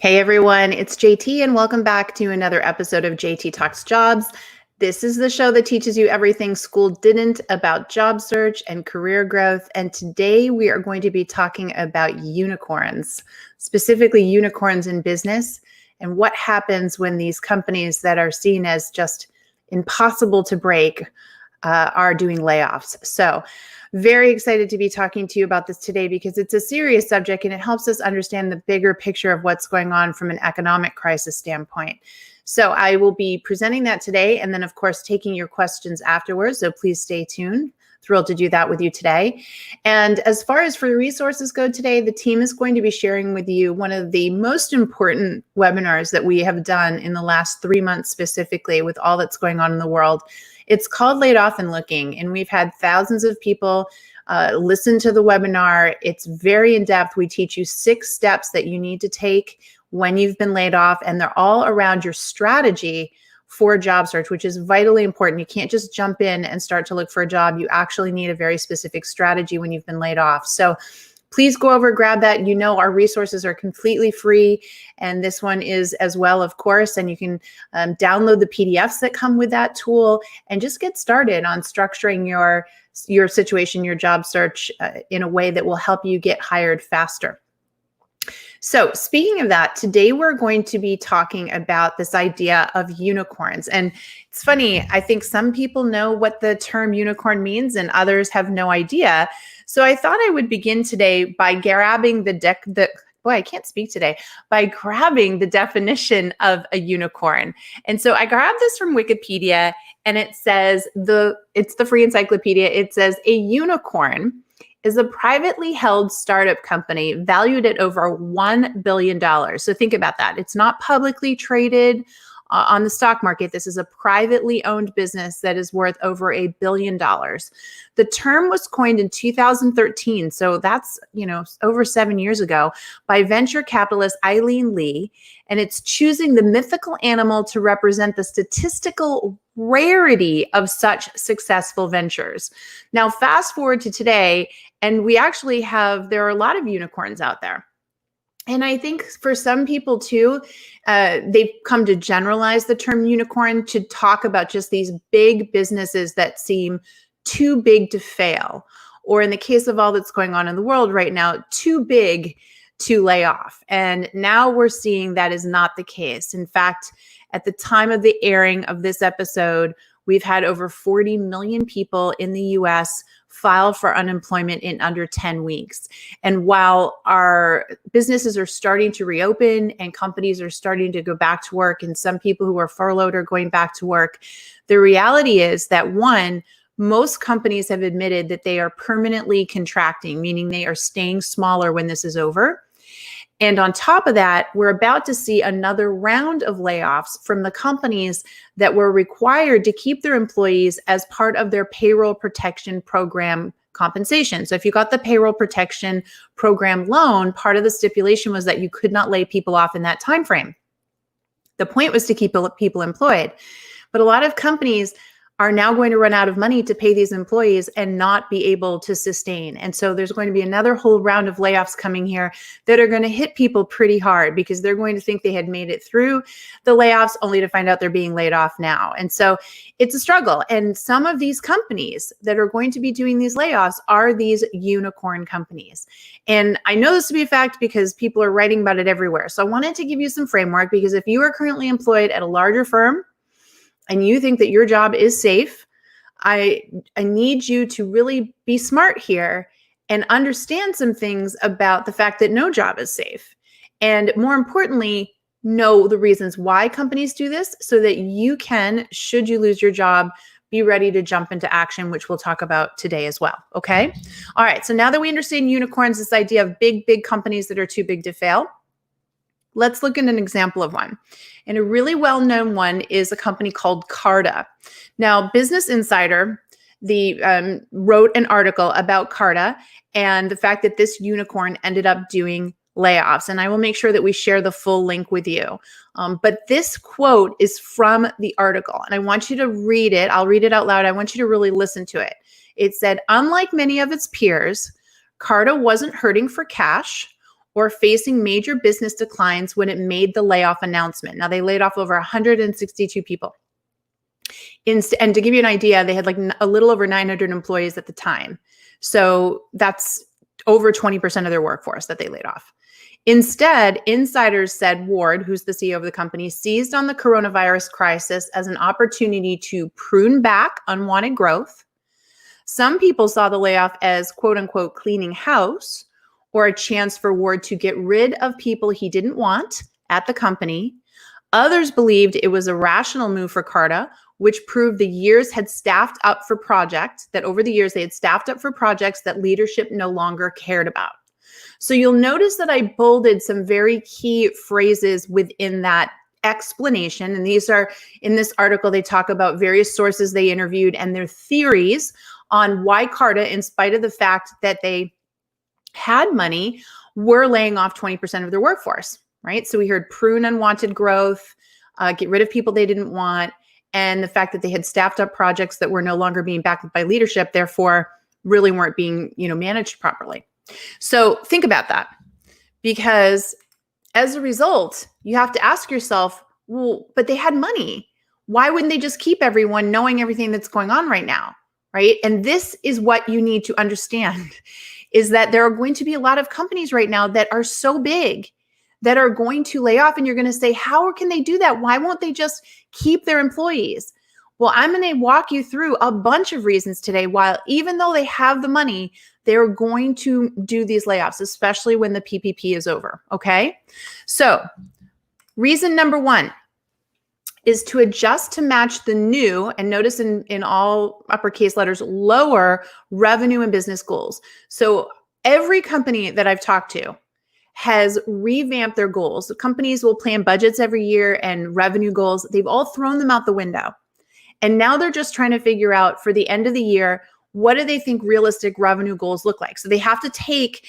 Hey everyone, it's JT and welcome back to another episode of JT Talks Jobs. This is the show that teaches you everything school didn't about job search and career growth. And today we are going to be talking about unicorns, specifically unicorns in business, and what happens when these companies that are seen as just impossible to break are doing layoffs. So, very excited to be talking to you about this today because it's a serious subject and it helps us understand the bigger picture of what's going on from an economic crisis standpoint. So, I will be presenting that today and then, of course, taking your questions afterwards. So, please stay tuned. Thrilled to do that with you today. And as far as free resources go today, the team is going to be sharing with you one of the most important webinars that we have done in the last 3 months specifically with all that's going on in the world. It's called Laid Off and Looking, and we've had thousands of people listen to the webinar. It's very in-depth. We teach you 6 steps that you need to take when you've been laid off, and they're all around your strategy for a job search, which is vitally important. You can't just jump in and start to look for a job. You actually need a very specific strategy when you've been laid off. So please go over, grab that. You know, our resources are completely free. And this one is as well, of course. And you can download the PDFs that come with that tool and just get started on structuring your situation, your job search in a way that will help you get hired faster. So speaking of that, today we're going to be talking about this idea of unicorns. And it's funny, I think some people know what the term unicorn means and others have no idea. So I thought I would begin today by grabbing I can't speak today, by grabbing the definition of a unicorn. And so I grabbed this from Wikipedia and it says, it's the free encyclopedia. It says a unicorn is a privately held startup company valued at over $1 billion. So think about that. It's not publicly traded on the stock market. This is a privately owned business that is worth over $1 billion. The term was coined in 2013. So that's, over 7 years ago by venture capitalist Eileen Lee. And it's choosing the mythical animal to represent the statistical rarity of such successful ventures. Now, fast forward to today, and there are a lot of unicorns out there. And I think for some people too, they've come to generalize the term unicorn to talk about just these big businesses that seem too big to fail, or in the case of all that's going on in the world right now, too big to lay off. And now we're seeing that is not the case. In fact, at the time of the airing of this episode, we've had over 40 million people in the US file for unemployment in under 10 weeks. And while our businesses are starting to reopen and companies are starting to go back to work, and some people who are furloughed are going back to work, the reality is that most companies have admitted that they are permanently contracting, meaning they are staying smaller when this is over. And on top of that, we're about to see another round of layoffs from the companies that were required to keep their employees as part of their payroll protection program compensation. So if you got the payroll protection program loan, part of the stipulation was that you could not lay people off in that time frame. The point was to keep people employed. But a lot of companies are now going to run out of money to pay these employees and not be able to sustain. And so there's going to be another whole round of layoffs coming here that are going to hit people pretty hard because they're going to think they had made it through the layoffs only to find out they're being laid off now. And so it's a struggle. And some of these companies that are going to be doing these layoffs are these unicorn companies. And I know this to be a fact because people are writing about it everywhere. So I wanted to give you some framework because if you are currently employed at a larger firm, and you think that your job is safe, I need you to really be smart here and understand some things about the fact that no job is safe. And more importantly, know the reasons why companies do this so that you can, should you lose your job, be ready to jump into action, which we'll talk about today as well. Okay. All right. So now that we understand unicorns, this idea of big companies that are too big to fail, let's look at an example of one. And a really well-known one is a company called Carta. Now, Business Insider, wrote an article about Carta and the fact that this unicorn ended up doing layoffs. And I will make sure that we share the full link with you. But this quote is from the article, and I want you to read it. I'll read it out loud. I want you to really listen to it. It said, unlike many of its peers, Carta wasn't hurting for cash or facing major business declines when it made the layoff announcement. Now, they laid off over 162 people. And to give you an idea, they had like a little over 900 employees at the time. So that's over 20% of their workforce that they laid off. Instead, insiders said Ward, who's the CEO of the company, seized on the coronavirus crisis as an opportunity to prune back unwanted growth. Some people saw the layoff as quote unquote cleaning house, or a chance for Ward to get rid of people he didn't want at the company. Others believed it was a rational move for Carta, which proved the years had staffed up for projects, that over the years they had staffed up for projects that leadership no longer cared about. So you'll notice that I bolded some very key phrases within that explanation. And these are in this article, they talk about various sources they interviewed and their theories on why Carta, in spite of the fact that they had money, were laying off 20% of their workforce, right? So we heard prune unwanted growth, get rid of people they didn't want, and the fact that they had staffed up projects that were no longer being backed by leadership, therefore really weren't being, managed properly. So think about that, because as a result, you have to ask yourself, well, but they had money. Why wouldn't they just keep everyone knowing everything that's going on right now, right? And this is what you need to understand, is that there are going to be a lot of companies right now that are so big that are going to lay off, and you're going to say, how can they do that? Why won't they just keep their employees? Well, I'm going to walk you through a bunch of reasons today, while even though they have the money, they're going to do these layoffs, especially when the PPP is over, okay? So reason number one is to adjust to match the new, and notice in all uppercase letters, lower revenue and business goals. So every company that I've talked to has revamped their goals. Companies will plan budgets every year and revenue goals. They've all thrown them out the window. And now they're just trying to figure out for the end of the year, what do they think realistic revenue goals look like? So they have to take,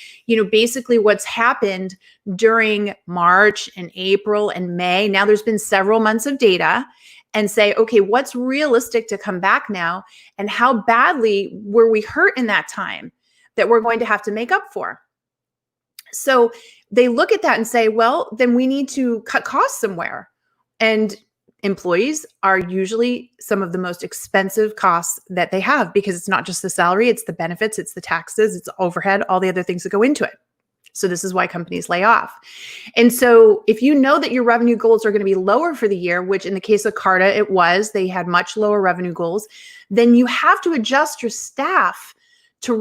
basically what's happened during March and April and May. Now there's been several months of data, and say, okay, what's realistic to come back now? And how badly were we hurt in that time that we're going to have to make up for? So they look at that and say, well, then we need to cut costs somewhere. And employees are usually some of the most expensive costs that they have, because it's not just the salary, it's the benefits, it's the taxes, it's overhead, all the other things that go into it. So this is why companies lay off. And so if you know that your revenue goals are going to be lower for the year, which in the case of Carta, it was, they had much lower revenue goals, then you have to adjust your staff to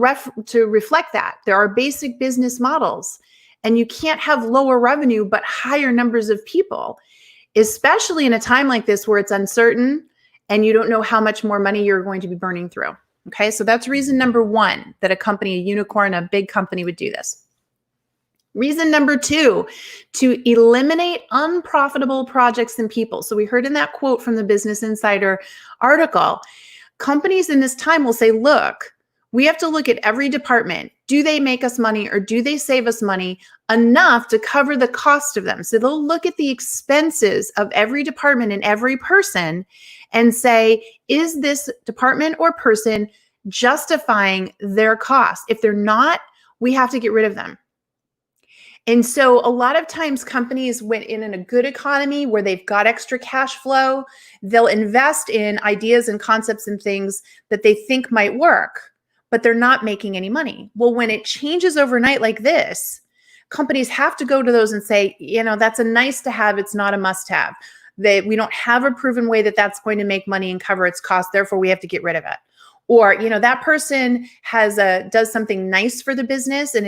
reflect that. There are basic business models, and you can't have lower revenue but higher numbers of people, especially in a time like this where it's uncertain and you don't know how much more money you're going to be burning through. Okay, so that's reason number one, that a company, a unicorn, a big company would do this. Reason number two, to eliminate unprofitable projects and people. So we heard in that quote from the Business Insider article, companies in this time will say, look, we have to look at every department. Do they make us money, or do they save us money enough to cover the cost of them? So they'll look at the expenses of every department and every person and say, is this department or person justifying their cost? If they're not, we have to get rid of them. And so a lot of times companies, when in a good economy where they've got extra cash flow, they'll invest in ideas and concepts and things that they think might work, but they're not making any money. Well, when it changes overnight like this, companies have to go to those and say, that's a nice to have, it's not a must have. We don't have a proven way that that's going to make money and cover its cost, therefore we have to get rid of it. Or, that person does something nice for the business, and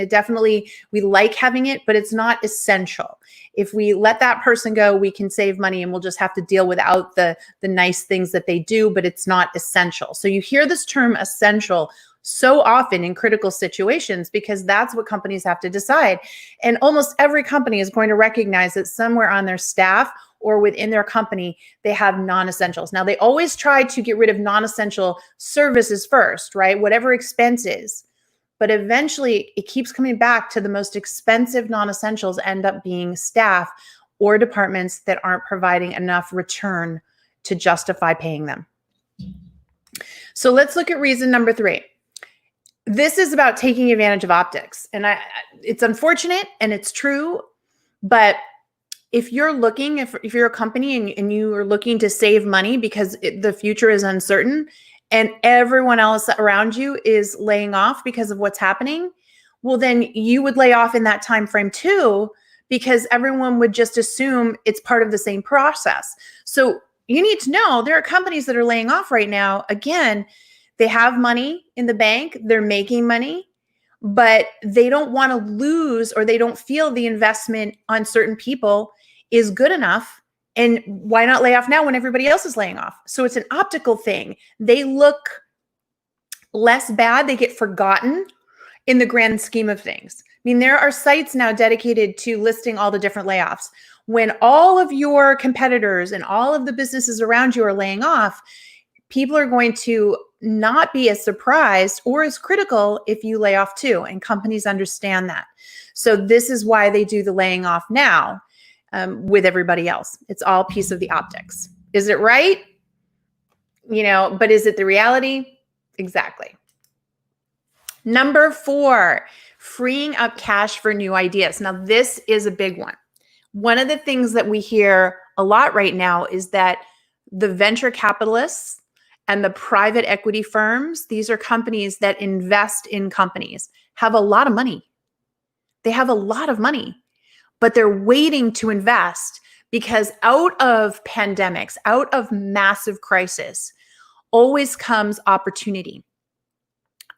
we like having it, but it's not essential. If we let that person go, we can save money and we'll just have to deal without the nice things that they do, but it's not essential. So you hear this term essential so often in critical situations, because that's what companies have to decide. And almost every company is going to recognize that somewhere on their staff or within their company, they have non-essentials. Now, they always try to get rid of non-essential services first, right? Whatever expenses. But eventually, it keeps coming back to the most expensive non-essentials end up being staff or departments that aren't providing enough return to justify paying them. So let's look at reason number three. This is about taking advantage of optics. And it's unfortunate and it's true, but if you're looking, if you're a company and you are looking to save money because the future is uncertain and everyone else around you is laying off because of what's happening, well, then you would lay off in that time frame too, because everyone would just assume it's part of the same process. So you need to know there are companies that are laying off right now. Again, they have money in the bank, they're making money, but they don't want to lose, or they don't feel the investment on certain people is good enough. And why not lay off now when everybody else is laying off? So it's an optical thing. They look less bad, they get forgotten in the grand scheme of things. I mean, there are sites now dedicated to listing all the different layoffs. When all of your competitors and all of the businesses around you are laying off, people are going to not be as surprised or as critical if you lay off too. And companies understand that. So this is why they do the laying off now with everybody else. It's all piece of the optics. Is it right? But is it the reality? Exactly. Number 4, freeing up cash for new ideas. Now, this is a big one. One of the things that we hear a lot right now is that the venture capitalists and the private equity firms, these are companies that invest in companies, have a lot of money. They have a lot of money, but they're waiting to invest because out of pandemics, out of massive crisis, always comes opportunity.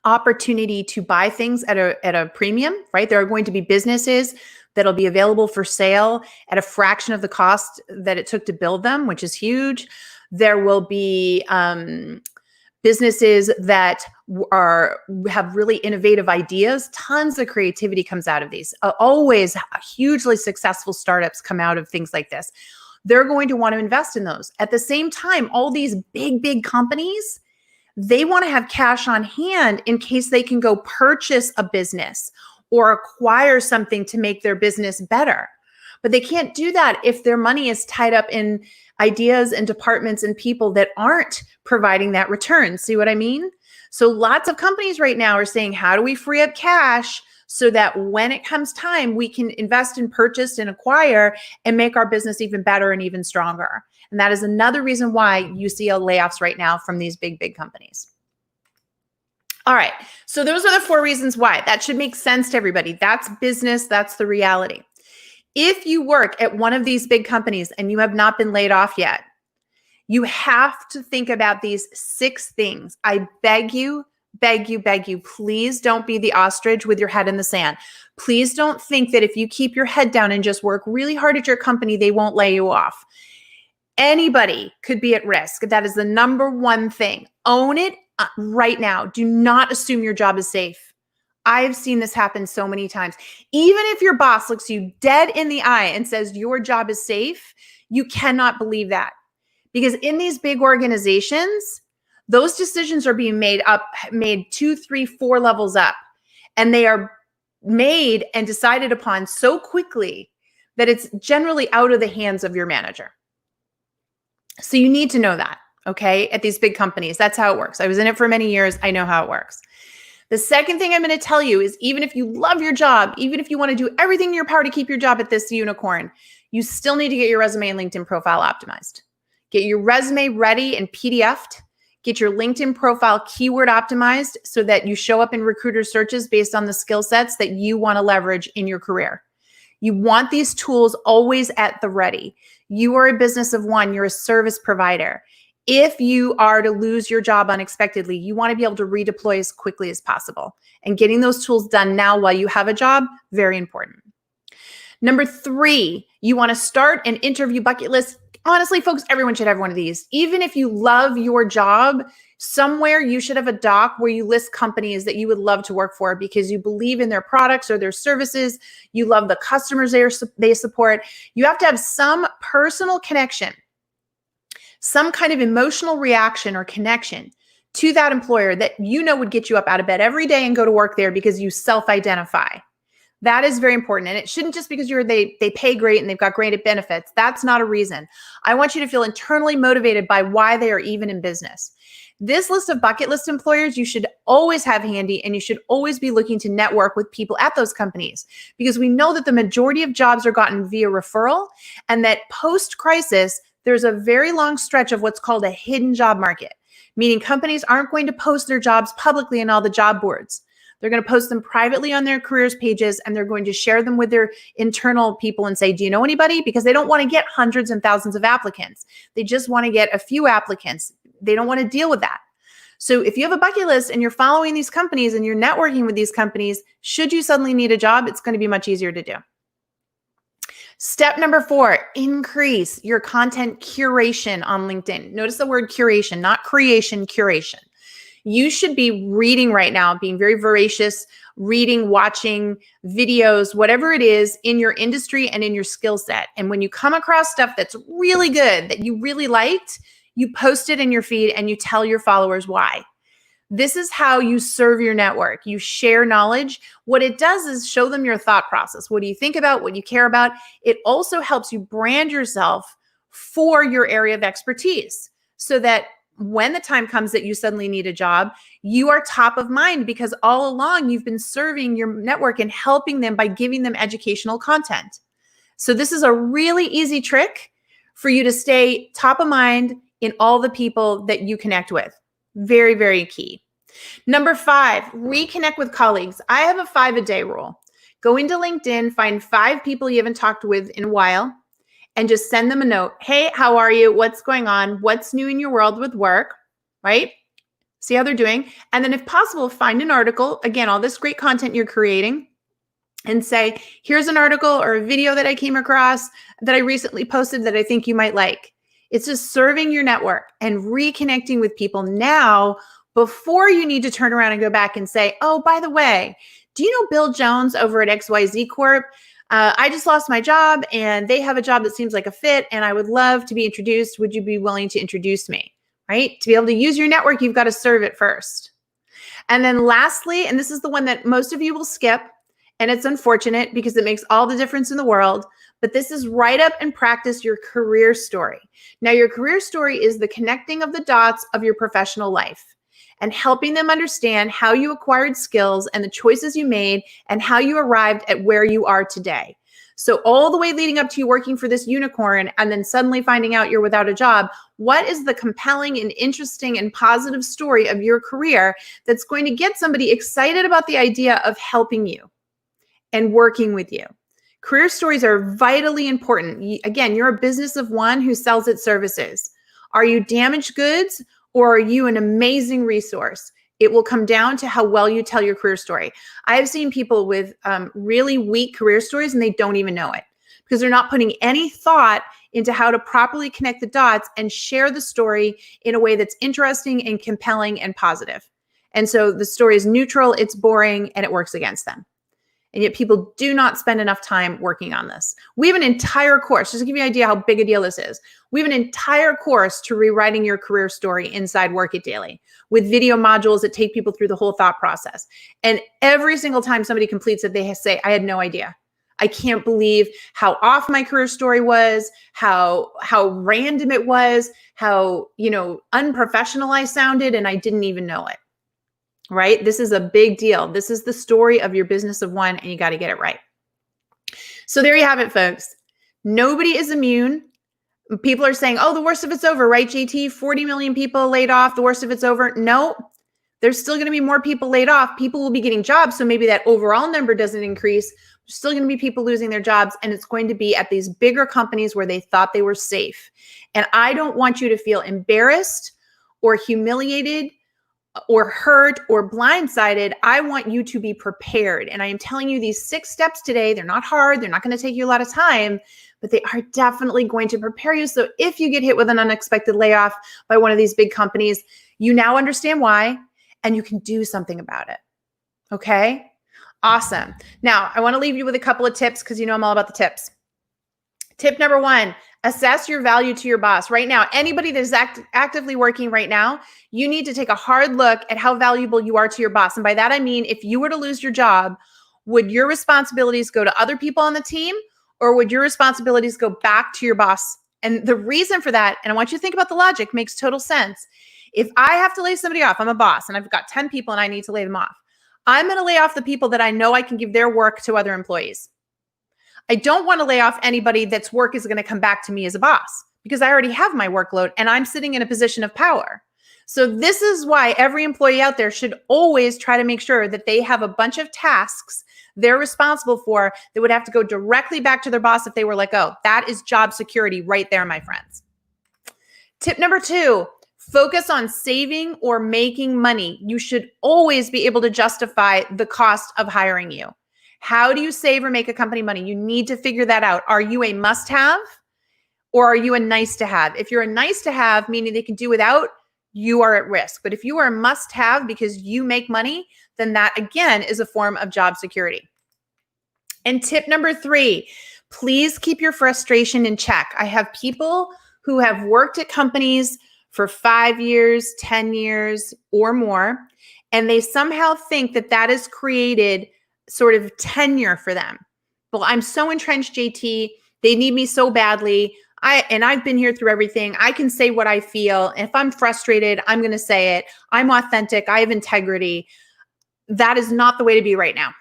Opportunity to buy things at a premium, right? There are going to be businesses that'll be available for sale at a fraction of the cost that it took to build them, which is huge. There will be businesses that have really innovative ideas. Tons of creativity comes out of these. Always hugely successful startups come out of things like this. They're going to want to invest in those. At the same time, all these big companies, they want to have cash on hand in case they can go purchase a business or acquire something to make their business better. But they can't do that if their money is tied up in ideas and departments and people that aren't providing that return. See what I mean? So lots of companies right now are saying, how do we free up cash so that when it comes time, we can invest in purchase and acquire and make our business even better and even stronger. And that is another reason why you see layoffs right now from these big companies. All right. So those are the 4 reasons why. That should make sense to everybody. That's business. That's the reality. If you work at one of these big companies and you have not been laid off yet, you have to think about these 6 things. I beg you, please don't be the ostrich with your head in the sand. Please don't think that if you keep your head down and just work really hard at your company, they won't lay you off. Anybody could be at risk. That is the number 1 thing. Own it right now. Do not assume your job is safe. I've seen this happen so many times. Even if your boss looks you dead in the eye and says your job is safe, you cannot believe that. Because in these big organizations, those decisions are being made 2, 3, 4 levels up. And they are made and decided upon so quickly that it's generally out of the hands of your manager. So you need to know that, okay? At these big companies, that's how it works. I was in it for many years. I know how it works. The second thing I'm going to tell you is even if you love your job, even if you want to do everything in your power to keep your job at this unicorn, you still need to get your resume and LinkedIn profile optimized. Get your resume ready and PDF'd. Get your LinkedIn profile keyword optimized so that you show up in recruiter searches based on the skill sets that you want to leverage in your career. You want these tools always at the ready. You are a business of one. You're a service provider. If you are to lose your job unexpectedly, you want to be able to redeploy as quickly as possible. And getting those tools done now while you have a job, very important. Number 3, you want to start an interview bucket list. Honestly, folks, everyone should have one of these. Even if you love your job, somewhere you should have a doc where you list companies that you would love to work for because you believe in their products or their services. You love the customers they support. You have to have some personal connection, some kind of emotional reaction or connection to that employer that you know would get you up out of bed every day and go to work there because you self-identify. That is very important. And it shouldn't just because they pay great and they've got great benefits. That's not a reason. I want you to feel internally motivated by why they are even in business. This list of bucket list employers you should always have handy, and you should always be looking to network with people at those companies, because we know that the majority of jobs are gotten via referral, and that post-crisis, there's a very long stretch of what's called a hidden job market, meaning companies aren't going to post their jobs publicly in all the job boards. They're going to post them privately on their careers pages, and they're going to share them with their internal people and say, do you know anybody? Because they don't want to get hundreds and thousands of applicants. They just want to get a few applicants. They don't want to deal with that. So if you have a bucket list and you're following these companies and you're networking with these companies, should you suddenly need a job, it's going to be much easier to do. Step number 4, increase your content curation on LinkedIn. Notice the word curation, not creation, curation. You should be reading right now, being very voracious, reading, watching videos, whatever it is in your industry and in your skill set. And when you come across stuff that's really good, that you really liked, you post it in your feed and you tell your followers why. This is how you serve your network. You share knowledge. What it does is show them your thought process. What do you think about? What you care about? It also helps you brand yourself for your area of expertise, so that when the time comes that you suddenly need a job, you are top of mind, because all along you've been serving your network and helping them by giving them educational content. So this is a really easy trick for you to stay top of mind in all the people that you connect with. Very, very key. Number 5, reconnect with colleagues. I have a 5-a-day rule. Go into LinkedIn, find 5 people you haven't talked with in a while, and just send them a note. Hey, how are you? What's going on? What's new in your world with work, right? See how they're doing. And then if possible, find an article, again, all this great content you're creating, and say, here's an article or a video that I came across that I recently posted that I think you might like. It's just serving your network and reconnecting with people now before you need to turn around and go back and say, oh, by the way, do you know Bill Jones over at XYZ Corp? I just lost my job and they have a job that seems like a fit and I would love to be introduced. Would you be willing to introduce me, right? To be able to use your network, you've got to serve it first. And then lastly, and this is the one that most of you will skip, and it's unfortunate because it makes all the difference in the world, but this is write up and practice your career story. Now, your career story is the connecting of the dots of your professional life and helping them understand how you acquired skills and the choices you made and how you arrived at where you are today. So all the way leading up to you working for this unicorn and then suddenly finding out you're without a job, what is the compelling and interesting and positive story of your career that's going to get somebody excited about the idea of helping you and working with you? Career stories are vitally important. Again, you're a business of one who sells its services. Are you damaged goods or are you an amazing resource? It will come down to how well you tell your career story. I have seen people with really weak career stories and they don't even know it because they're not putting any thought into how to properly connect the dots and share the story in a way that's interesting and compelling and positive. And so the story is neutral, it's boring, and it works against them. And yet people do not spend enough time working on this. We have an entire course, just to give you an idea how big a deal this is. We have an entire course to rewriting your career story inside Work It Daily with video modules that take people through the whole thought process. And every single time somebody completes it, they say, I had no idea. I can't believe how off my career story was, how random it was, how, unprofessional I sounded, and I didn't even know it. Right? This is a big deal. This is the story of your business of one, and you got to get it right. So there you have it, folks. Nobody is immune. People are saying, oh, the worst of it's over, right, JT? 40 million people laid off. The worst of it's over. No, there's still going to be more people laid off. People will be getting jobs. So maybe that overall number doesn't increase. There's still going to be people losing their jobs, and it's going to be at these bigger companies where they thought they were safe. And I don't want you to feel embarrassed or humiliated or hurt or blindsided. I want you to be prepared. And I am telling you these 6 steps today. They're not hard. They're not going to take you a lot of time, but they are definitely going to prepare you. So if you get hit with an unexpected layoff by one of these big companies, you now understand why, and you can do something about it. Okay? Awesome. Now, I want to leave you with a couple of tips because I'm all about the tips. Tip number 1, assess your value to your boss. Right now, anybody that is actively working right now, you need to take a hard look at how valuable you are to your boss. And by that, I mean, if you were to lose your job, Would your responsibilities go to other people on the team, or would your responsibilities go back to your boss? And the reason for that, and I want you to think about the logic, makes total sense. If I have to lay somebody off, I'm a boss and I've got 10 people and I need to lay them off. I'm going to lay off the people that I know I can give their work to other employees. I don't want to lay off anybody that's work is going to come back to me as a boss, because I already have my workload and I'm sitting in a position of power. So this is why every employee out there should always try to make sure that they have a bunch of tasks they're responsible for that would have to go directly back to their boss if they were let go. That is job security right there, my friends. Tip number 2, focus on saving or making money. You should always be able to justify the cost of hiring you. How do you save or make a company money? You need to figure that out. Are you a must-have or are you a nice-to-have? If you're a nice-to-have, meaning they can do without, you are at risk. But if you are a must-have because you make money, then that again is a form of job security. And tip number 3, please keep your frustration in check. I have people who have worked at companies for 5 years, 10 years or more, and they somehow think that that has created sort of tenure for them. Well, I'm so entrenched, JT. They need me so badly. I've been here through everything. I can say what I feel. And if I'm frustrated, I'm going to say it. I'm authentic. I have integrity. That is not the way to be right now.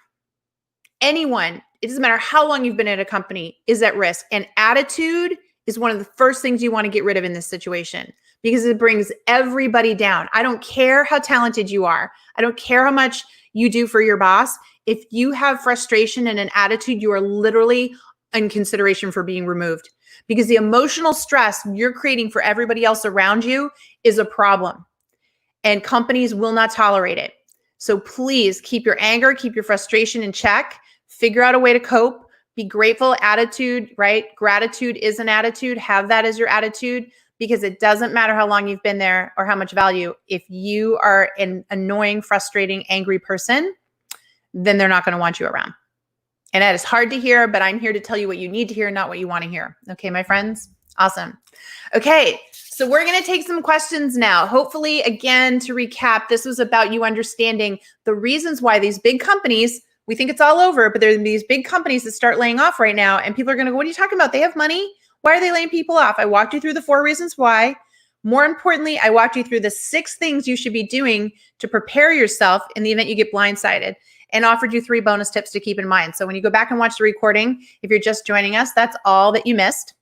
Anyone, it doesn't matter how long you've been at a company, is at risk. And attitude is one of the first things you want to get rid of in this situation, because it brings everybody down. I don't care how talented you are. I don't care how much you do for your boss. If you have frustration and an attitude, you are literally in consideration for being removed, because the emotional stress you're creating for everybody else around you is a problem, and companies will not tolerate it. So please keep your anger, keep your frustration in check, figure out a way to cope, be grateful. Attitude, right? Gratitude is an attitude. Have that as your attitude, because it doesn't matter how long you've been there or how much value. If you are an annoying, frustrating, angry person, then they're not going to want you around. And that is hard to hear, but I'm here to tell you what you need to hear, not what you want to hear. Okay, my friends? Awesome. Okay, so we're going to take some questions now. Hopefully, again, to recap, this was about you understanding the reasons why these big companies, we think it's all over, but there are these big companies that start laying off right now, and people are going to go, what are you talking about? They have money? Why are they laying people off? I walked you through the 4 reasons why. More importantly, I walked you through the 6 things you should be doing to prepare yourself in the event you get blindsided, and offered you 3 bonus tips to keep in mind. So when you go back and watch the recording, if you're just joining us, that's all that you missed.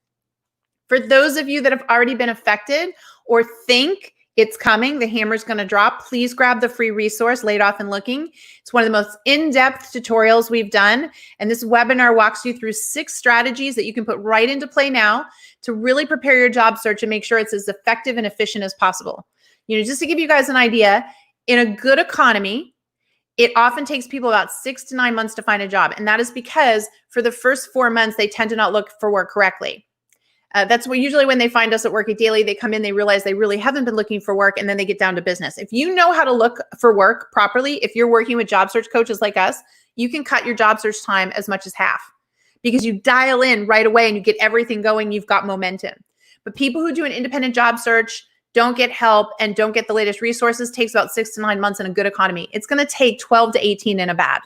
For those of you that have already been affected or think it's coming, the hammer's going to drop, please grab the free resource, Laid Off and Looking. It's one of the most in-depth tutorials we've done. And this webinar walks you through 6 strategies that you can put right into play now to really prepare your job search and make sure it's as effective and efficient as possible. You know, just to give you guys an idea, in a good economy, it often takes people about 6 to 9 months to find a job. And that is because for the first 4 months, they tend to not look for work correctly. That's what usually when they find us at Work It Daily, they come in, they realize they really haven't been looking for work, and then they get down to business. If you know how to look for work properly, if you're working with job search coaches like us, you can cut your job search time as much as half, because you dial in right away and you get everything going, you've got momentum. But people who do an independent job search, don't get help, and don't get the latest resources, takes about 6 to 9 months in a good economy. It's going to take 12 to 18 in a bad.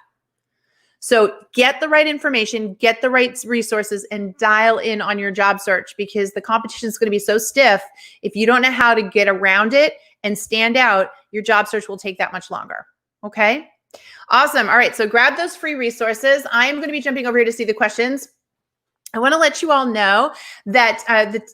So get the right information, get the right resources, and dial in on your job search, because the competition is going to be so stiff. If you don't know how to get around it and stand out, your job search will take that much longer. Okay? Awesome. All right. So grab those free resources. I'm going to be jumping over here to see the questions. I want to let you all know that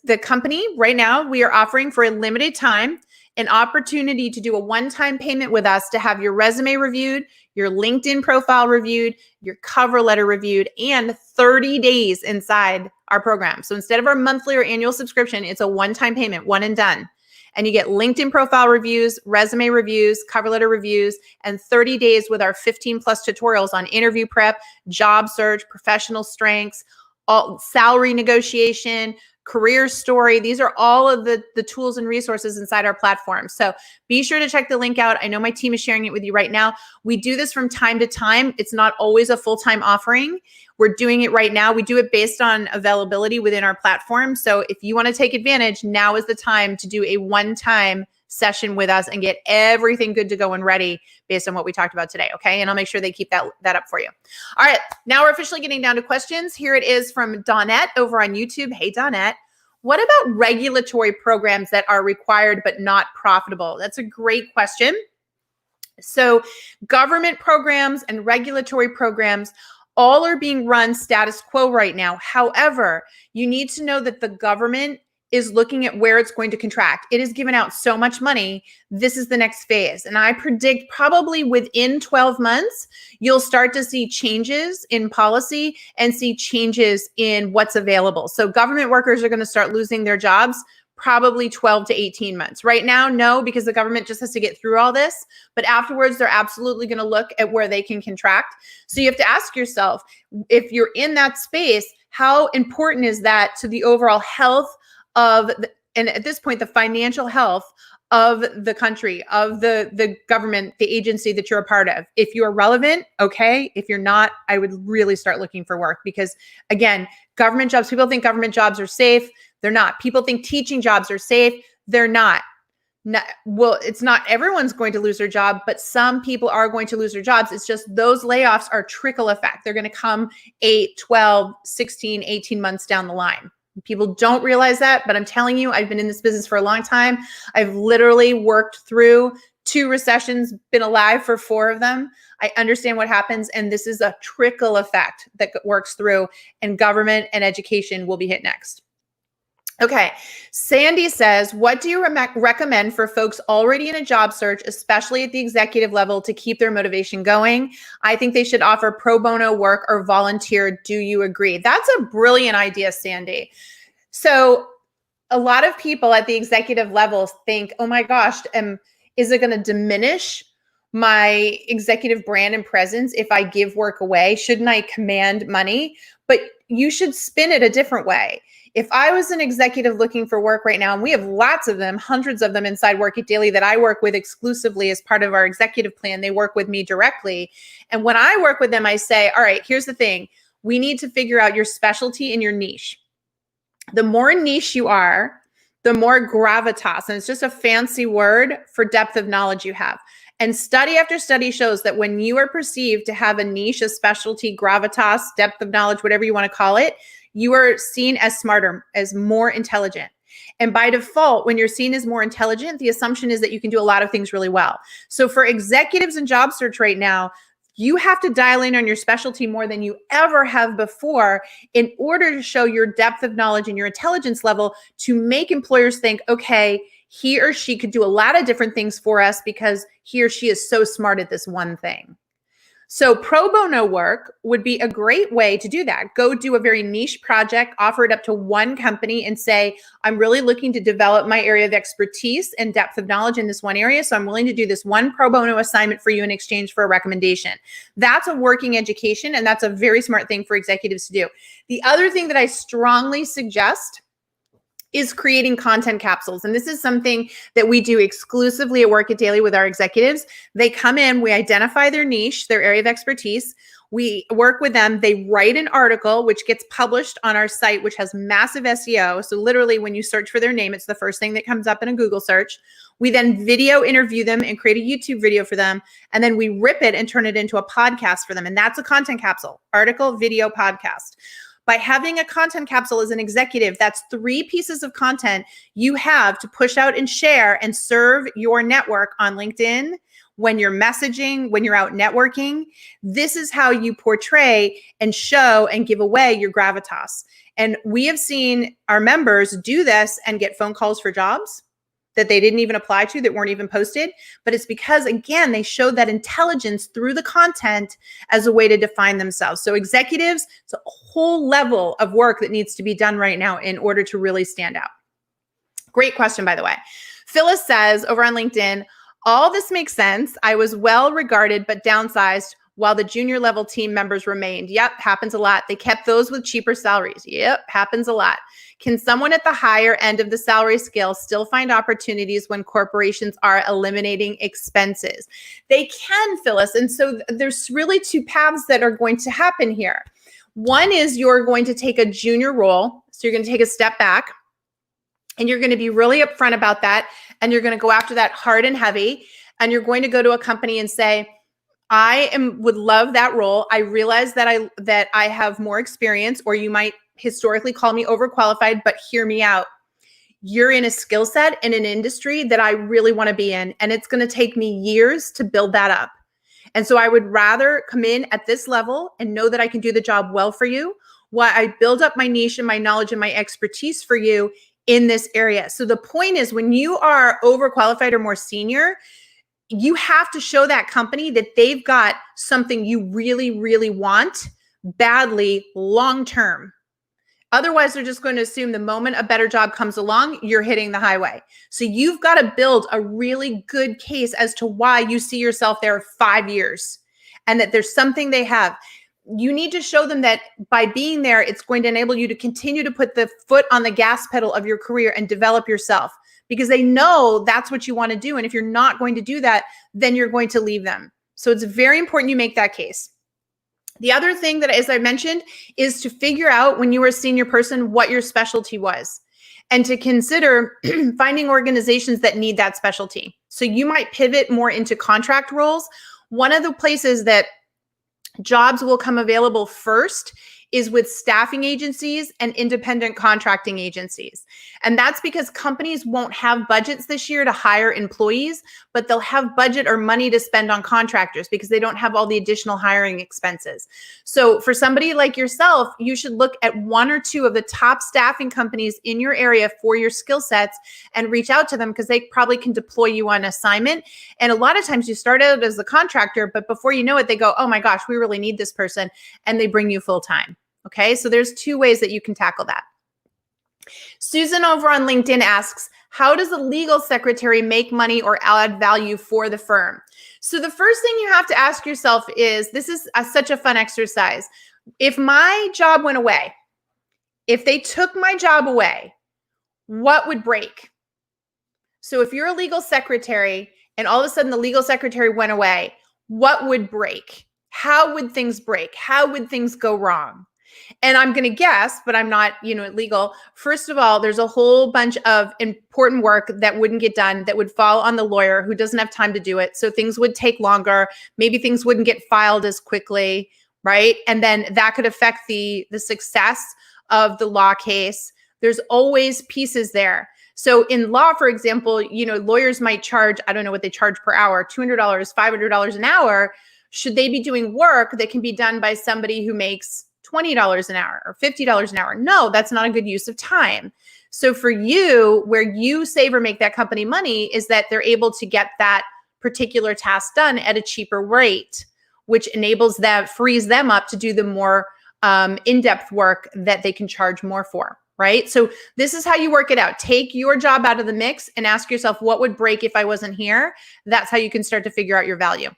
the company right now, we are offering for a limited time an opportunity to do a one-time payment with us to have your resume reviewed, your LinkedIn profile reviewed, your cover letter reviewed, and 30 days inside our program. So instead of our monthly or annual subscription, it's a one-time payment, one and done. And you get LinkedIn profile reviews, resume reviews, cover letter reviews, and 30 days with our 15 plus tutorials on interview prep, job search, professional strengths, all salary negotiation, career story. These are all of the tools and resources inside our platform. So be sure to check the link out. I know my team is sharing it with you right now. We do this from time to time. It's not always a full-time offering. We're doing it right now. We do it based on availability within our platform. So if you want to take advantage, now is the time to do a one-time session with us and get everything good to go and ready based on what we talked about today, okay? And I'll make sure they keep that up for you. All right, now we're officially getting down to questions. Here it is from Donette over on YouTube. Hey, Donette. What about regulatory programs that are required but not profitable? That's a great question. So government programs and regulatory programs all are being run status quo right now. However, you need to know that the government is looking at where it's going to contract. It has given out so much money. This is the next phase. And I predict probably within 12 months, you'll start to see changes in policy and see changes in what's available. So government workers are going to start losing their jobs probably 12 to 18 months. Right now, no, because the government just has to get through all this. But afterwards, they're absolutely going to look at where they can contract. So you have to ask yourself, if you're in that space, how important is that to the overall health of, and at this point, the financial health of the country, of the government, the agency that you're a part of? If you're relevant, okay. If you're not, I would really start looking for work, because again, government jobs, people think government jobs are safe. They're not. People think teaching jobs are safe. They're not. Well, it's not everyone's going to lose their job, but some people are going to lose their jobs. It's just those layoffs are trickle effect. They're going to come 8, 12, 16, 18 months down the line. People don't realize that, but I'm telling you, I've been in this business for a long time. I've literally worked through 2 recessions, been alive for 4 of them. I understand what happens, and this is a trickle effect that works through, and government and education will be hit next. Okay, Sandy says, what do you recommend for folks already in a job search, especially at the executive level, to keep their motivation going? I think they should offer pro bono work or volunteer. Do you agree? That's a brilliant idea, Sandy. So a lot of people at the executive level think, oh my gosh, is it going to diminish my executive brand and presence if I give work away? Shouldn't I command money? But you should spin it a different way. If I was an executive looking for work right now, and we have lots of them, hundreds of them inside Work It Daily that I work with exclusively as part of our executive plan, they work with me directly. And when I work with them, I say, all right, here's the thing. We need to figure out your specialty and your niche. The more niche you are, the more gravitas, and it's just a fancy word for depth of knowledge you have. And study after study shows that when you are perceived to have a niche, a specialty, gravitas, depth of knowledge, whatever you want to call it, you are seen as smarter, as more intelligent. And by default, when you're seen as more intelligent, the assumption is that you can do a lot of things really well. So for executives in job search right now, you have to dial in on your specialty more than you ever have before in order to show your depth of knowledge and your intelligence level to make employers think, okay, he or she could do a lot of different things for us because he or she is so smart at this one thing. So pro bono work would be a great way to do that. Go do a very niche project, offer it up to one company and say, I'm really looking to develop my area of expertise and depth of knowledge in this one area. So I'm willing to do this one pro bono assignment for you in exchange for a recommendation. That's a working education, and that's a very smart thing for executives to do. The other thing that I strongly suggest is creating content capsules. And this is something that we do exclusively at Work It Daily with our executives. They come in, we identify their niche, their area of expertise. We work with them. They write an article, which gets published on our site, which has massive SEO. So literally when you search for their name, it's the first thing that comes up in a Google search. We then video interview them and create a YouTube video for them. And then we rip it and turn it into a podcast for them. And that's a content capsule: article, video, podcast. By having a content capsule as an executive, that's 3 pieces of content you have to push out and share and serve your network on LinkedIn, when you're messaging, when you're out networking. This is how you portray and show and give away your gravitas. And we have seen our members do this and get phone calls for jobs that they didn't even apply to, that weren't even posted. But it's because, again, they showed that intelligence through the content as a way to define themselves. So executives, it's a whole level of work that needs to be done right now in order to really stand out. Great question, by the way. Phyllis says over on LinkedIn, all this makes sense. I was well regarded, but downsized while the junior level team members remained. Yep, happens a lot. They kept those with cheaper salaries. Yep, happens a lot. Can someone at the higher end of the salary scale still find opportunities when corporations are eliminating expenses? They can, Phyllis. And so there's really 2 paths that are going to happen here. One is you're going to take a junior role. So you're going to take a step back. And you're going to be really upfront about that. And you're going to go after that hard and heavy. And you're going to go to a company and say, would love that role. I realize that I have more experience, or you might historically call me overqualified, but hear me out. You're in a skill set in an industry that I really want to be in, and it's going to take me years to build that up. And so I would rather come in at this level and know that I can do the job well for you, while I build up my niche and my knowledge and my expertise for you in this area. So the point is, when you are overqualified or more senior, you have to show that company that they've got something you really, really want badly long-term. Otherwise, they're just going to assume the moment a better job comes along, you're hitting the highway. So you've got to build a really good case as to why you see yourself there 5 years and that there's something they have. You need to show them that by being there, it's going to enable you to continue to put the foot on the gas pedal of your career and develop yourself, because they know that's what you want to do. And if you're not going to do that, then you're going to leave them. So it's very important you make that case. The other thing that, as I mentioned, is to figure out when you were a senior person what your specialty was, and to consider finding organizations that need that specialty. So you might pivot more into contract roles. One of the places that jobs will come available first is with staffing agencies and independent contracting agencies. And that's because companies won't have budgets this year to hire employees, but they'll have budget or money to spend on contractors because they don't have all the additional hiring expenses. So for somebody like yourself, you should look at one or two of the top staffing companies in your area for your skill sets and reach out to them, because they probably can deploy you on assignment. And a lot of times you start out as a contractor, but before you know it, they go, oh my gosh, we really need this person, and they bring you full time. Okay, so there's two ways that you can tackle that. Susan over on LinkedIn asks, how does a legal secretary make money or add value for the firm? So the first thing you have to ask yourself is, this is such a fun exercise. If my job went away, if they took my job away, what would break? So if you're a legal secretary and all of a sudden the legal secretary went away, what would break? How would things break? How would things go wrong? And I'm going to guess, but I'm not, legal. First of all, there's a whole bunch of important work that wouldn't get done, that would fall on the lawyer who doesn't have time to do it. So things would take longer. Maybe things wouldn't get filed as quickly, right? And then that could affect the success of the law case. There's always pieces there. So in law, for example, lawyers might charge, I don't know what they charge per hour, $200, $500 an hour. Should they be doing work that can be done by somebody who makes $20 an hour or $50 an hour? No, that's not a good use of time. So for you, where you save or make that company money is that they're able to get that particular task done at a cheaper rate, which frees them up to do the more in-depth work that they can charge more for, right? So this is how you work it out. Take your job out of the mix and ask yourself, what would break if I wasn't here? That's how you can start to figure out your value.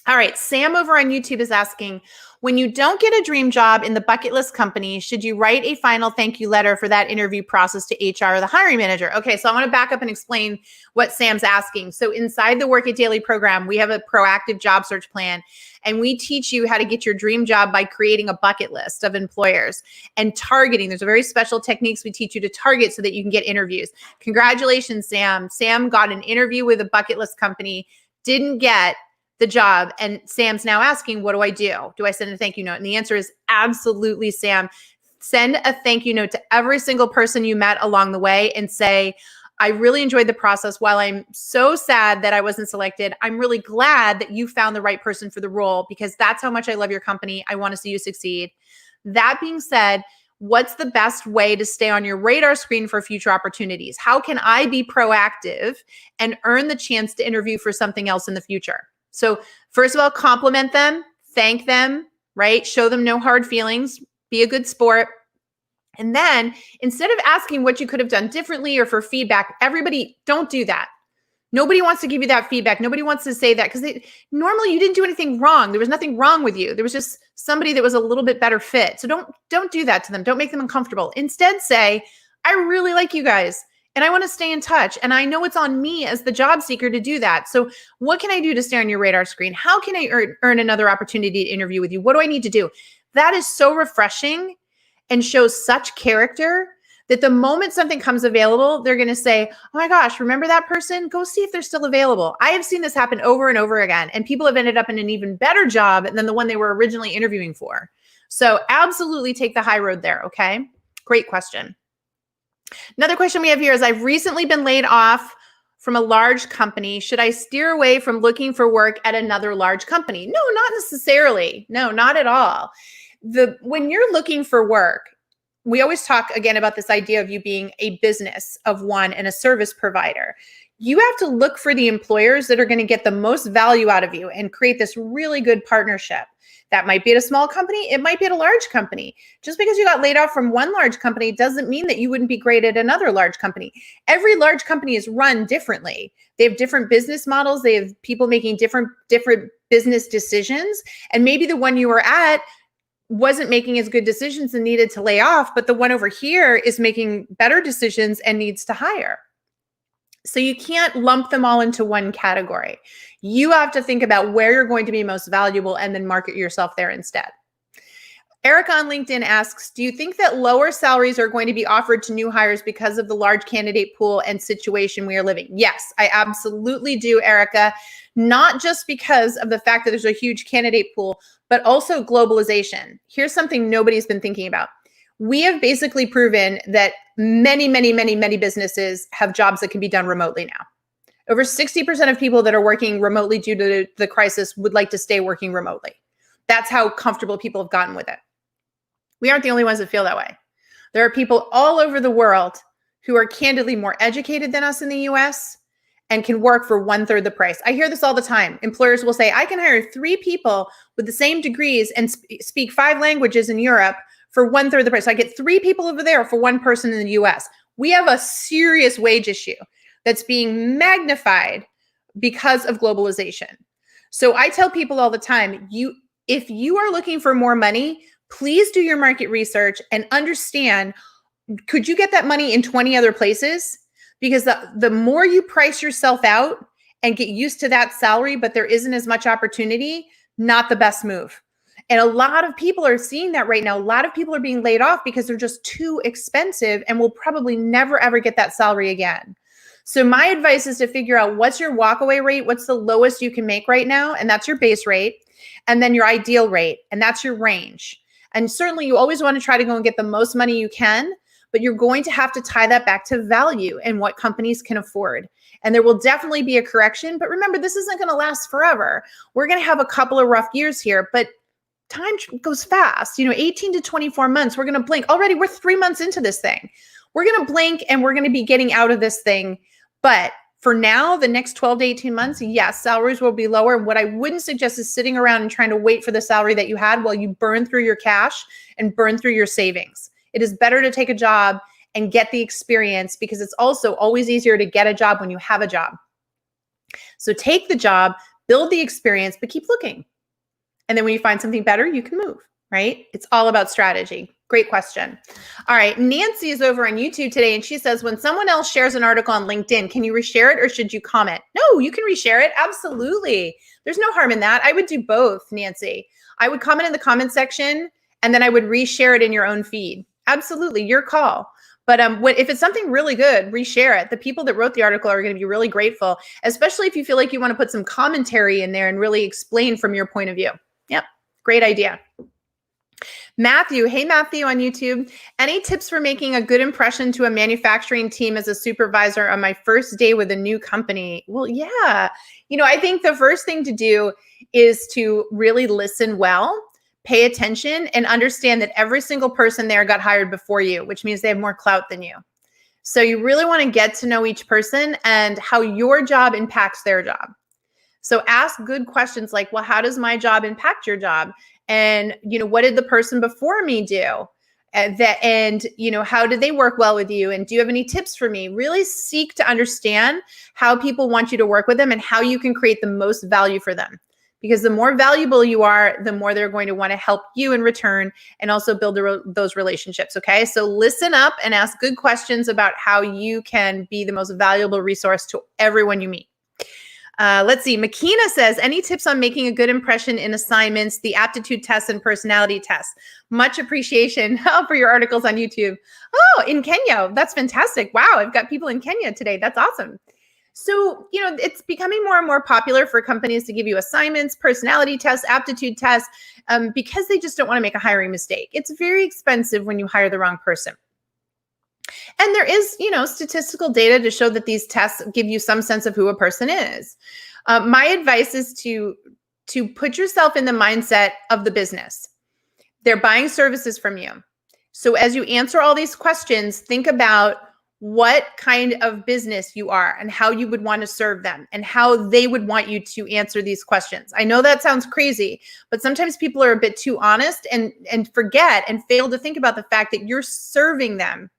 All right, Sam over on YouTube is asking, when you don't get a dream job in the bucket list company, should you write a final thank you letter for that interview process to HR or the hiring manager? Okay, so I want to back up and explain what Sam's asking. So inside the Work It Daily program, we have a proactive job search plan, and we teach you how to get your dream job by creating a bucket list of employers and targeting. There's a very special techniques we teach you to target so that you can get interviews. Congratulations, Sam. Sam got an interview with a bucket list company, didn't get the job. And Sam's now asking, what do I do? Do I send a thank you note? And the answer is absolutely, Sam. Send a thank you note to every single person you met along the way and say, I really enjoyed the process. While I'm so sad that I wasn't selected, I'm really glad that you found the right person for the role, because that's how much I love your company. I want to see you succeed. That being said, what's the best way to stay on your radar screen for future opportunities? How can I be proactive and earn the chance to interview for something else in the future? So first of all, compliment them, thank them, right? Show them no hard feelings, be a good sport. And then instead of asking what you could have done differently or for feedback, everybody, don't do that. Nobody wants to give you that feedback. Nobody wants to say that, because normally you didn't do anything wrong. There was nothing wrong with you. There was just somebody that was a little bit better fit. So don't do that to them. Don't make them uncomfortable. Instead say, I really like you guys, and I want to stay in touch. And I know it's on me as the job seeker to do that. So what can I do to stay on your radar screen? How can I earn another opportunity to interview with you? What do I need to do? That is so refreshing and shows such character that the moment something comes available, they're going to say, oh my gosh, remember that person? Go see if they're still available. I have seen this happen over and over again, and people have ended up in an even better job than the one they were originally interviewing for. So absolutely take the high road there, okay? Great question. Another question we have here is, I've recently been laid off from a large company. Should I steer away from looking for work at another large company? No, not necessarily. No, not at all. When you're looking for work, we always talk again about this idea of you being a business of one and a service provider. You have to look for the employers that are going to get the most value out of you and create this really good partnership. That might be at a small company. It might be at a large company. Just because you got laid off from one large company doesn't mean that you wouldn't be great at another large company. Every large company is run differently. They have different business models. They have people making different business decisions. And maybe the one you were at wasn't making as good decisions and needed to lay off, but the one over here is making better decisions and needs to hire. So you can't lump them all into one category. You have to think about where you're going to be most valuable and then market yourself there instead. Erica on LinkedIn asks, do you think that lower salaries are going to be offered to new hires because of the large candidate pool and situation we are living? Yes, I absolutely do, Erica. Not just because of the fact that there's a huge candidate pool, but also globalization. Here's something nobody's been thinking about. We have basically proven that many businesses have jobs that can be done remotely now. Over 60% of people that are working remotely due to the crisis would like to stay working remotely. That's how comfortable people have gotten with it. We aren't the only ones that feel that way. There are people all over the world who are candidly more educated than us in the US and can work for 1/3 the price. I hear this all the time. Employers will say, I can hire 3 people with the same degrees and speak 5 languages in Europe for 1/3 the price. So I get 3 people over there for 1 person in the US. We have a serious wage issue that's being magnified because of globalization. So I tell people all the time, if you are looking for more money, please do your market research and understand, could you get that money in 20 other places? Because the more you price yourself out and get used to that salary, but there isn't as much opportunity, not the best move. And a lot of people are seeing that right now. A lot of people are being laid off because they're just too expensive and will probably never, ever get that salary again. So my advice is to figure out what's your walkaway rate, what's the lowest you can make right now, and that's your base rate, and then your ideal rate, and that's your range. And certainly you always want to try to go and get the most money you can, but you're going to have to tie that back to value and what companies can afford. And there will definitely be a correction, but remember, this isn't going to last forever. We're going to have a couple of rough years here, but time goes fast. 18 to 24 months, we're going to blink. Already we're 3 months into this thing. We're going to blink and we're going to be getting out of this thing. But for now, the next 12 to 18 months, yes, salaries will be lower. And what I wouldn't suggest is sitting around and trying to wait for the salary that you had while you burn through your cash and burn through your savings. It is better to take a job and get the experience, because it's also always easier to get a job when you have a job. So take the job, build the experience, but keep looking. And then when you find something better, you can move, right? It's all about strategy. Great question. All right. Nancy is over on YouTube today, and she says, when someone else shares an article on LinkedIn, can you reshare it or should you comment? No, you can reshare it. Absolutely. There's no harm in that. I would do both, Nancy. I would comment in the comment section, and then I would reshare it in your own feed. Absolutely. Your call. But if it's something really good, reshare it. The people that wrote the article are going to be really grateful, especially if you feel like you want to put some commentary in there and really explain from your point of view. Yep. Great idea. Matthew, hey Matthew on YouTube. Any tips for making a good impression to a manufacturing team as a supervisor on my first day with a new company? Well, yeah. I think the first thing to do is to really listen well, pay attention, and understand that every single person there got hired before you, which means they have more clout than you. So you really want to get to know each person and how your job impacts their job. So ask good questions like, well, how does my job impact your job? And, what did the person before me do? And how did they work well with you? And do you have any tips for me? Really seek to understand how people want you to work with them and how you can create the most value for them. Because the more valuable you are, the more they're going to want to help you in return and also build those relationships. Okay. So listen up and ask good questions about how you can be the most valuable resource to everyone you meet. Let's see. Makina says, any tips on making a good impression in assignments, the aptitude tests and personality tests? Much appreciation for your articles on YouTube. Oh, in Kenya. That's fantastic. Wow, I've got people in Kenya today. That's awesome. So, it's becoming more and more popular for companies to give you assignments, personality tests, aptitude tests, because they just don't want to make a hiring mistake. It's very expensive when you hire the wrong person. And there is, statistical data to show that these tests give you some sense of who a person is. My advice is to put yourself in the mindset of the business. They're buying services from you. So as you answer all these questions, think about what kind of business you are and how you would want to serve them and how they would want you to answer these questions. I know that sounds crazy, but sometimes people are a bit too honest and forget and fail to think about the fact that you're serving them.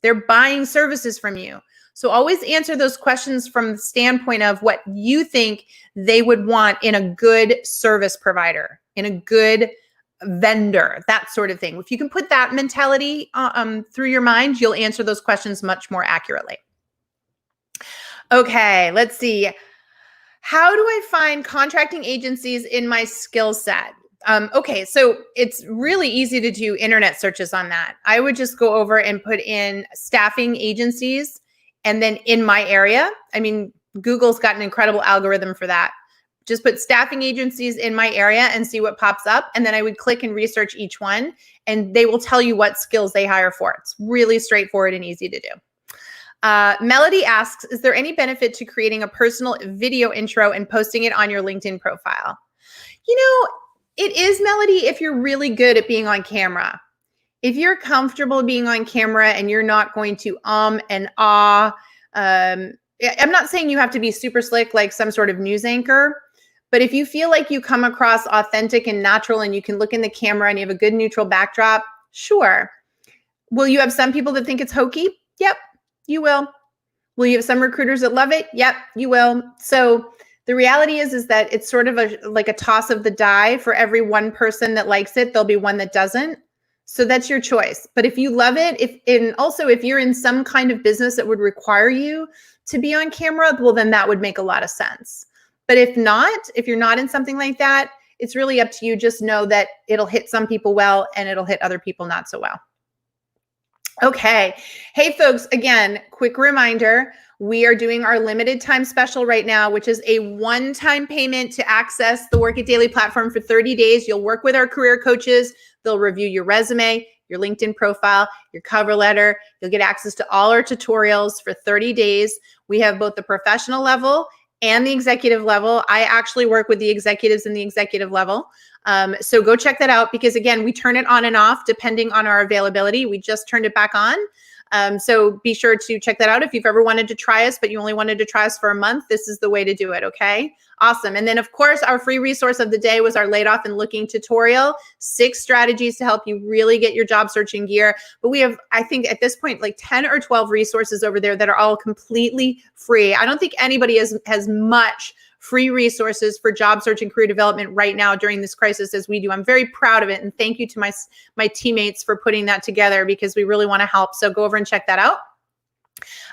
They're buying services from you. So always answer those questions from the standpoint of what you think they would want in a good service provider, in a good vendor, that sort of thing. If you can put that mentality through your mind, you'll answer those questions much more accurately. Okay, let's see. How do I find contracting agencies in my skill set? Okay, so it's really easy to do internet searches on that. I would just go over and put in staffing agencies and then in my area. I mean, Google's got an incredible algorithm for that. Just put staffing agencies in my area and see what pops up. And then I would click and research each one and they will tell you what skills they hire for. It's really straightforward and easy to do. Melody asks, is there any benefit to creating a personal video intro and posting it on your LinkedIn profile? It is, Melody, if you're really good at being on camera. If you're comfortable being on camera and you're not going to and ah, I'm not saying you have to be super slick like some sort of news anchor, but if you feel like you come across authentic and natural and you can look in the camera and you have a good neutral backdrop, sure. Will you have some people that think it's hokey? Yep, you will. Will you have some recruiters that love it? Yep, you will. So the reality is that it's sort of like a toss of the die. For every one person that likes it, there'll be one that doesn't. So that's your choice. But if you love it, if you're in some kind of business that would require you to be on camera, well, then that would make a lot of sense. But if you're not in something like that, it's really up to you. Just know that it'll hit some people well and it'll hit other people not so well. Okay. Hey, folks, again, quick reminder. We are doing our limited time special right now, which is a one-time payment to access the Work It Daily platform for 30 days. You'll work with our career coaches. They'll review your resume, your LinkedIn profile, your cover letter. You'll get access to all our tutorials for 30 days. We have both the professional level and the executive level. I actually work with the executives in the executive level. So go check that out because, again, we turn it on and off depending on our availability. We just turned it back on. So be sure to check that out. If you've ever wanted to try us, but you only wanted to try us for a month, this is the way to do it. Okay. Awesome. And then of course, our free resource of the day was our laid off and looking tutorial, 6 strategies to help you really get your job searching gear. But we have, I think at this point, like 10 or 12 resources over there that are all completely free. I don't think anybody has much free resources for job search and career development right now during this crisis as we do. I'm very proud of it. And thank you to my teammates for putting that together because we really want to help. So go over and check that out.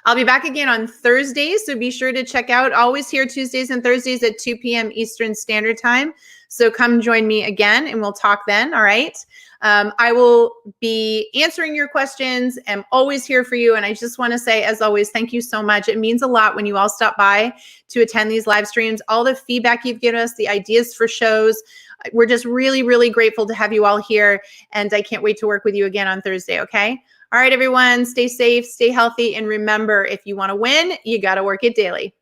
I'll be back again on Thursdays, so be sure to check out. Always here Tuesdays and Thursdays at 2 p.m. Eastern Standard Time. So come join me again and we'll talk then, all right? I will be answering your questions. I'm always here for you. And I just want to say, as always, thank you so much. It means a lot when you all stop by to attend these live streams. All the feedback you've given us, the ideas for shows. We're just really, really grateful to have you all here. And I can't wait to work with you again on Thursday, okay? All right, everyone, stay safe, stay healthy. And remember, if you want to win, you got to work it daily.